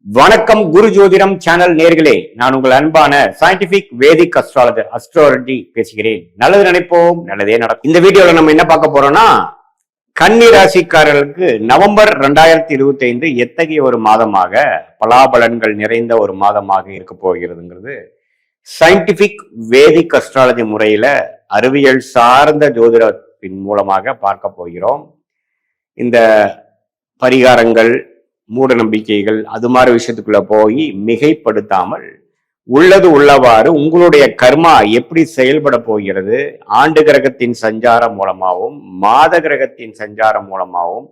வணக்கம் குரு ஜோதிடம் சேனல் நேர்களே, நான் உங்கள் அன்பான சயின்டிபிக் வேதிக் அஸ்ட்ராலஜி பேசுகிறேன். நல்லது நினைப்போம், நல்லதே நடக்கும். இந்த வீடியோல நம்ம என்ன பார்க்க போறோம்னா, கன்னி ராசிக்காரர்களுக்கு நவம்பர் 2025 எத்தகைய ஒரு மாதமாக பலாபலன்கள் நிறைந்த ஒரு மாதமாக இருக்க போகிறதுங்கிறது சயின்டிபிக் வேதிக் அஸ்ட்ராலஜி முறையில அறிவியல் சார்ந்த ஜோதிடத்தின் மூலமாக பார்க்க போகிறோம். இந்த பரிகாரங்கள், மூட நம்பிக்கைகள், அது மாதிரி விஷயத்துக்குள்ள போய் மிகைப்படுத்தாமல் உள்ளது உள்ளவாறு உங்களுடைய கர்மா எப்படி செயல்பட போகிறது, ஆண்டு கிரகத்தின் சஞ்சாரம் மூலமாகவும் மாத கிரகத்தின் சஞ்சாரம் மூலமாகவும்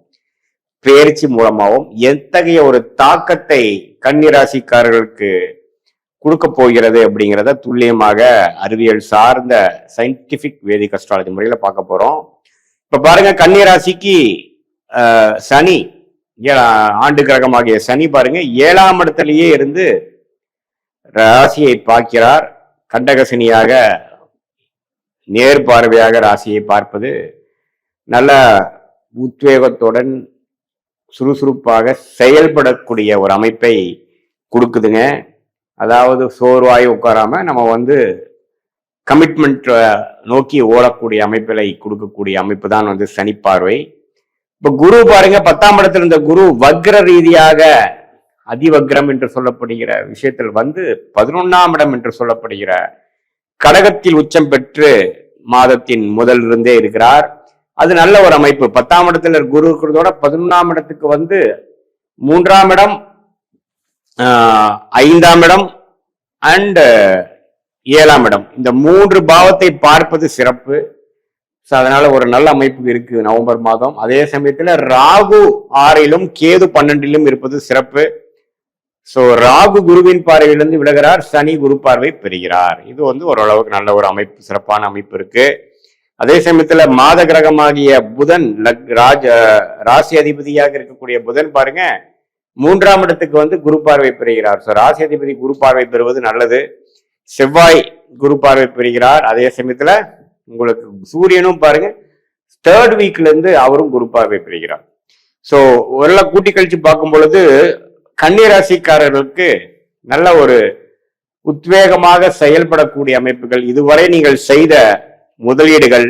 பெயர்ச்சி மூலமாகவும் எத்தகைய ஒரு தாக்கத்தை கன்னிராசிக்காரர்களுக்கு கொடுக்க போகிறது அப்படிங்கிறத துல்லியமாக அறிவியல் சார்ந்த சயின்டிபிக் வேதிக் அஸ்ட்ராலஜி முறையில பார்க்க போறோம். இப்ப பாருங்க, கன்னிராசிக்கு சனி, ஆண்டு கிரகமாகிய சனி பாருங்க 7ஆம் இடத்திலேயே இருந்து ராசியை பார்க்கிறார். கண்டகசனியாக நேர் பார்வையாக ராசியை பார்ப்பது நல்ல உத்வேகத்துடன் சுறுசுறுப்பாக செயல்படக்கூடிய ஒரு அமைப்பை கொடுக்குதுங்க. அதாவது சோர்வாய் உட்காராம நம்ம கமிட்மெண்ட் நோக்கி ஓடக்கூடிய அமைப்பிலை கொடுக்கக்கூடிய அமைப்பு தான் சனி பார்வை. இப்ப குரு பாருங்க, 10ஆம் இடத்துல இருந்த குரு வக்ர ரீதியாக அதிவக்ரம் என்று சொல்லப்படுகிற விஷயத்தில் 11ஆம் இடம் என்று சொல்லப்படுகிற கடகத்தில் உச்சம் பெற்று மாதத்தின் முதலிருந்தே இருக்கிறார். அது நல்ல ஒரு அமைப்பு. 10ஆம் இடத்துல குரு இருக்கிறதோட 11ஆம் இடத்துக்கு 3ஆம் இடம், 5ஆம் இடம் அண்ட் 7ஆம் இடம், இந்த 3 பாவத்தை பார்ப்பது சிறப்பு. அதனால ஒரு நல்ல அமைப்பு இருக்கு நவம்பர் மாதம். அதே சமயத்துல ராகு 6லும் கேது 12லும் இருப்பது சிறப்பு. சோ ராகு குருவின் பார்வையிலிருந்து விலகிறார், சனி குரு பார்வை பெறுகிறார். இது ஓரளவுக்கு நல்ல ஒரு அமைப்பு, சிறப்பான அமைப்பு இருக்கு. அதே சமயத்துல மாத கிரகமாகிய புதன், ராசி அதிபதியாக இருக்கக்கூடிய புதன் பாருங்க 3ஆம் இடத்துக்கு குரு பார்வை பெறுகிறார். சோ ராசி அதிபதி குரு பார்வை பெறுவது நல்லது. செவ்வாய் குரு பார்வை பெறுகிறார். அதே சமயத்துல உங்களுக்கு சூரியனும் பாருங்க 3rd வீக்ல இருந்து அவரும் குரு பார்வை பெறுகிறார். சோ ஓரளவு கூட்டி கழிச்சு பார்க்கும் பொழுது கன்னிராசிக்காரர்களுக்கு நல்ல ஒரு உத்வேகமாக செயல்படக்கூடிய அமைப்புகள், இதுவரை நீங்கள் செய்த முதலீடுகள்,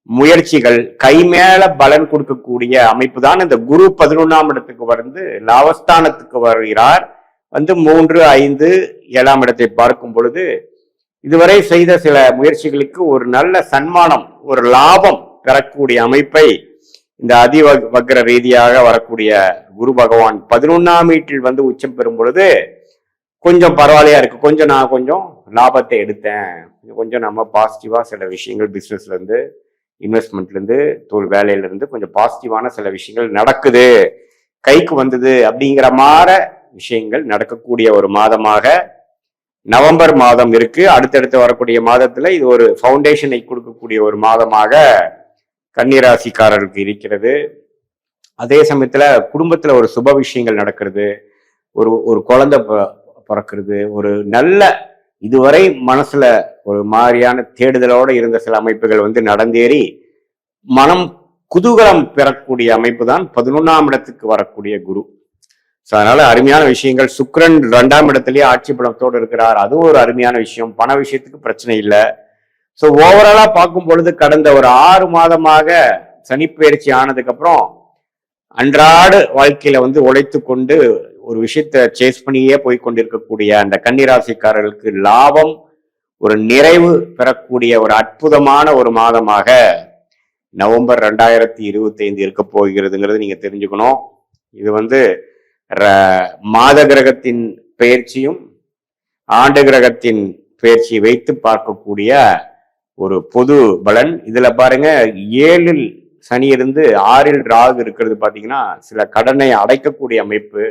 முயற்சிகள் கைமேல பலன் கொடுக்கக்கூடிய அமைப்பு தான். இந்த குரு 11ஆம் இடத்துக்கு லாபஸ்தானத்துக்கு வருகிறார். 3, 5, 7ஆம் இடத்தை பார்க்கும் பொழுது இதுவரை செய்த சில முயற்சிகளுக்கு ஒரு நல்ல சன்மானம், ஒரு லாபம் பெறக்கூடிய அமைப்பை இந்த அதிவக்ர ரீதியாக வரக்கூடிய குரு பகவான் 11ஆம் வீட்டில் உச்சம் பெறும் பொழுது கொஞ்சம் பரவாயில்லையா இருக்கு. நான் கொஞ்சம் லாபத்தை எடுத்தேன், கொஞ்சம் நம்ம பாசிட்டிவா சில விஷயங்கள் பிசினஸ்ல இருந்து, இன்வெஸ்ட்மெண்ட்ல இருந்து, வேலையில இருந்து கொஞ்சம் பாசிட்டிவான சில விஷயங்கள் நடக்குது, கைக்கு வந்தது அப்படிங்கிற மாதிரி விஷயங்கள் நடக்கக்கூடிய ஒரு மாதமாக நவம்பர் மாதம் இருக்கு. அடுத்தடுத்து வரக்கூடிய மாதத்துல இது ஒரு ஃபவுண்டேஷனை கொடுக்கக்கூடிய ஒரு மாதமாக கன்னிராசிக்காரர்களுக்கு இருக்கிறது. அதே சமயத்துல குடும்பத்துல ஒரு சுப விஷயங்கள் நடக்கிறது, ஒரு குழந்தை பிறக்கிறது, ஒரு நல்ல இதுவரை மனசுல ஒரு மாதிரியான தேடுதலோட இருந்த சில அமைப்புகள் நடந்தேறி மனம் குதூகலம் பெறக்கூடிய அமைப்பு தான் 11ஆம் இடத்துக்கு வரக்கூடிய குரு. அதனால அருமையான விஷயங்கள். சுக்கிரன் 2ஆம் இடத்திலேயே ஆட்சி பலத்தோடு இருக்கிறார், அதுவும் ஒரு அருமையான விஷயம். பண விஷயத்துக்கு பிரச்சனை இல்லை. ஸோ ஓவராலா பார்க்கும் பொழுது கடந்த ஒரு 6 மாதமாக சனிப்பெயர்ச்சி ஆனதுக்கு அப்புறம் அன்றாட வாழ்க்கையில உழைத்து கொண்டு ஒரு விஷயத்த சேஸ் பண்ணியே போய் கொண்டிருக்கக்கூடிய அந்த கன்னிராசிக்காரர்களுக்கு லாபம், ஒரு நிறைவு பெறக்கூடிய ஒரு அற்புதமான ஒரு மாதமாக நவம்பர் 2025 இருக்க போகிறதுங்கிறது நீங்க தெரிஞ்சுக்கணும். இது மாத கிரகத்தின் பெயர்ச்சியும் ஆண்டு கிரகத்தின் பெயர்ச்சியை வைத்து பார்க்கக்கூடிய ஒரு பொது பலன். இதுல பாருங்க, 7இல் சனி இருந்து 6இல் ராகு இருக்கிறது பாத்தீங்கன்னா சில கடனை அடைக்கக்கூடிய அமைப்பு.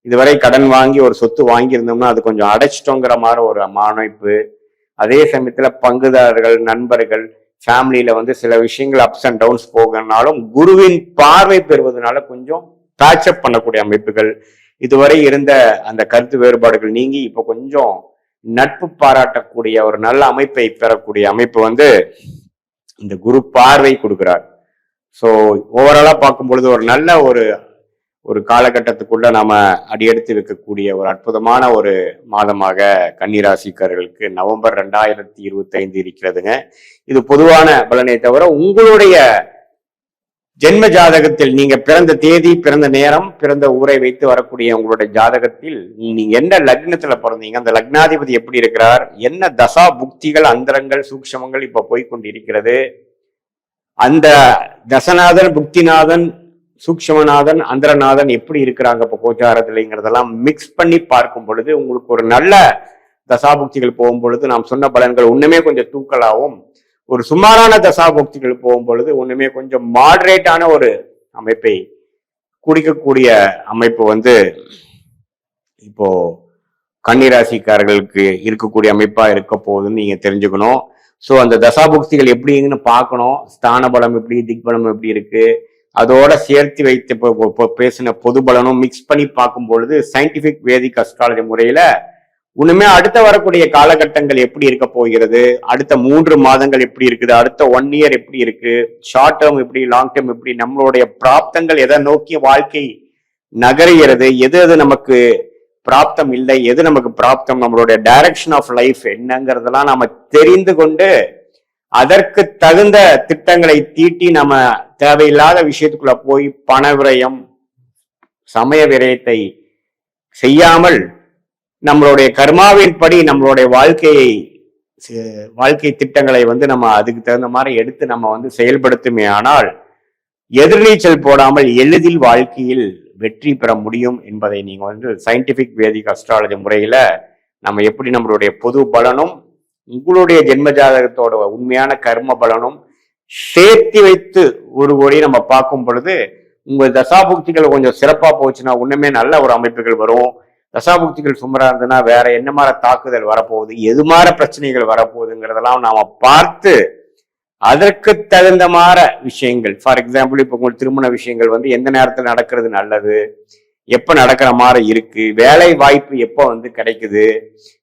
இதுவரை கடன் வாங்கி ஒரு சொத்து வாங்கி இருந்தோம்னா அது கொஞ்சம் அடைச்சிட்டோங்கிற மாதிரி ஒரு அமைப்பு. அதே சமயத்துல பங்குதாரர்கள், நண்பர்கள், ஃபேமிலியில சில விஷயங்கள் அப்ஸ் அண்ட் டவுன்ஸ் போகனாலும் குருவின் பார்வை பெறுவதனால கொஞ்சம் பேட்சப் பண்ணக்கூடிய அமைப்புகள். இதுவரை இருந்த அந்த கருத்து வேறுபாடுகள் நீங்கி இப்ப கொஞ்சம் நட்பு பாராட்டக்கூடிய ஒரு நல்ல அமைப்பை பெறக்கூடிய அமைப்பு இந்த குரு பார்வை கொடுக்கிறார். ஸோ ஓவராலா பார்க்கும் பொழுது ஒரு நல்ல ஒரு ஒரு காலகட்டத்துக்குள்ள நாம அடியெடுத்து வைக்கக்கூடிய ஒரு அற்புதமான ஒரு மாதமாக கன்னிராசிக்காரர்களுக்கு நவம்பர் 2025 இருக்கிறதுங்க. இது பொதுவான பலனை தவிர உங்களுடைய ஜென்ம ஜாதகத்தில் நீங்க பிறந்த தேதி, பிறந்த நேரம், பிறந்த ஊரை வைத்து வரக்கூடிய உங்களுடைய ஜாதகத்தில் நீங்க என்ன லக்னத்துல பிறந்தீங்க, அந்த லக்னாதிபதி எப்படி இருக்கிறார், என்ன தசா புக்திகள், அந்தரங்கள், சூக்ஷமங்கள் இப்ப போய்கொண்டு இருக்கிறது, அந்த தசநாதன், புக்திநாதன், சூக்ஷமநாதன், அந்தரநாதன் எப்படி இருக்கிறாங்க இப்ப கோச்சாரத்திலங்கிறதெல்லாம் மிக்ஸ் பண்ணி பார்க்கும் பொழுது உங்களுக்கு ஒரு நல்ல தசாபுக்திகள் போகும் பொழுது நாம் சொன்ன பலன்கள் ஒண்ணுமே கொஞ்சம் தூக்கலாகவும், ஒரு சுமாரான தசாபுக்திகள் போகும் பொழுது ஒண்ணுமே கொஞ்சம் மாடரேட்டான ஒரு அமைப்பை குடிக்கக்கூடிய அமைப்பு வந்து இப்போ கன்னிராசிக்காரர்களுக்கு இருக்கக்கூடிய அமைப்பா இருக்க போகுதுன்னு நீங்க தெரிஞ்சுக்கணும். ஸோ அந்த தசாபுக்திகள் எப்படின்னு பார்க்கணும். ஸ்தான பலம் எப்படி, திக்பலம் எப்படி இருக்கு, அதோட சேர்த்து வைத்து இப்போ பேசின பொது பலனும் மிக்ஸ் பண்ணி பார்க்கும் பொழுது சயின்டிபிக் வேதிக் அஸ்ட்ராலஜி முறையில உண்மையே அடுத்த வரக்கூடிய காலகட்டங்கள் எப்படி இருக்க போகிறது, அடுத்த 3 மாதங்கள் எப்படி இருக்குது, அடுத்த 1 இயர் எப்படி இருக்கு, ஷார்ட் டேர்ம் எப்படி, லாங் டேர்ம் எப்படி, நம்மளுடைய பிராப்தங்கள் எதை நோக்கி வாழ்க்கை நகருகிறது, எது எது நமக்கு பிராப்தம் இல்லை, எது நமக்கு பிராப்தம், நம்மளுடைய டைரக்ஷன் ஆஃப் லைஃப் என்னங்கிறதெல்லாம் நாம தெரிந்து கொண்டு அதற்கு தகுந்த திட்டங்களை தீட்டி நம்ம தேவையில்லாத விஷயத்துக்குள்ள போய் பண விரயம், சமய விரயத்தை செய்யாமல் நம்மளுடைய கர்மாவின் படி நம்மளுடைய வாழ்க்கை திட்டங்களை வந்து நம்ம அதுக்கு தகுந்த மாதிரி எடுத்து நம்ம வந்து செயல்படுத்துமே ஆனால் எதிர்நீச்சல் போடாமல் எளிதில் வாழ்க்கையில் வெற்றி பெற முடியும் என்பதை நீங்க வந்து சயின்டிபிக் வேதிக் அஸ்ட்ராலஜி முறையில நம்ம எப்படி நம்மளுடைய பொது பலனும் உங்களுடைய ஜென்ம ஜாதகத்தோட உண்மையான கர்ம பலனும் சேர்த்து வைத்து ஒரு கோடி நம்ம பார்க்கும் பொழுது உங்கள் தசாபுக்திகள் கொஞ்சம் சிறப்பா போச்சுன்னா ஒண்ணுமே நல்ல ஒரு அமைப்புகள் வரும். தசாபுக்திகள் சுமரா இருந்ததுன்னா வேற என்ன மாதிரி தாக்குதல் வரப்போகுது, எது மாதிரி பிரச்சனைகள் வரப்போகுதுங்கிறதெல்லாம் நாம பார்த்து அதற்கு தகுந்த மாதிரி விஷயங்கள், ஃபார் எக்ஸாம்பிள் இப்போ உங்களுக்கு திருமண விஷயங்கள் வந்து எந்த நேரத்தில் நடக்கிறது நல்லது, எப்ப நடக்கிற மாதிரி இருக்கு, வேலை வாய்ப்பு எப்போ வந்து கிடைக்குது,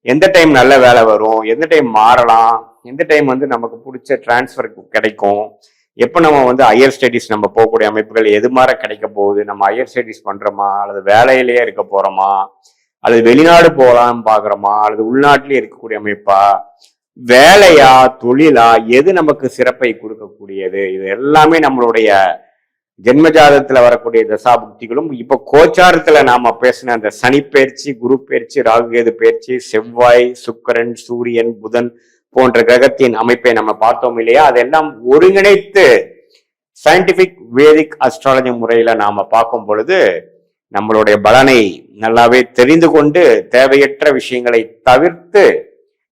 எந்த டைம் நல்ல வேலை வரும், எந்த டைம் மாறலாம், எந்த டைம் வந்து நமக்கு பிடிச்ச டிரான்ஸ்ஃபர் கிடைக்கும், எப்போ நம்ம வந்து ஹையர் ஸ்டடீஸ் நம்ம போகக்கூடிய அமைப்புகள் எது மாதிரி கிடைக்க போகுது, நம்ம ஹையர் ஸ்டடீஸ் பண்றோமா அல்லது வேலையிலேயே இருக்க போறோமா அல்லது வெளிநாடு போகலான்னு பாக்குறோமா அல்லது உள்நாட்டிலேயே இருக்கக்கூடிய அமைப்பா, வேலையா தொழிலா, எது நமக்கு சிறப்பை கொடுக்கக்கூடியது, இது எல்லாமே நம்மளுடைய ஜென்மஜாதத்துல வரக்கூடிய தசாபுக்திகளும் இப்ப கோச்சாரத்துல நாம பேசின அந்த சனி பயிற்சி, குரு பயிற்சி, ராகுகேது பயிற்சி, செவ்வாய், சுக்கிரன், சூரியன், புதன் போன்ற கிரகத்தின் அமைப்பை நம்ம பார்த்தோம் இல்லையா, அதெல்லாம் ஒருங்கிணைத்து சயின்டிபிக் வேதிக் அஸ்ட்ராலஜி முறையில நாம பார்க்கும் பொழுது நம்மளுடைய பலனை நல்லாவே தெரிந்து கொண்டு தேவையற்ற விஷயங்களை தவிர்த்து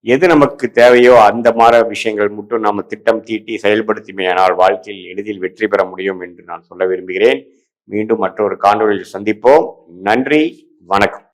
எது நமக்கு தேவையோ அந்த மாதிரி விஷயங்கள் மட்டும் நாம திட்டம் தீட்டி செயல்படுத்திமையானால் வாழ்க்கையில் எளிதில் வெற்றி பெற முடியும் என்று நான் சொல்ல விரும்புகிறேன். மீண்டும் மற்றொரு காணொளியில் சந்திப்போம். நன்றி, வணக்கம்.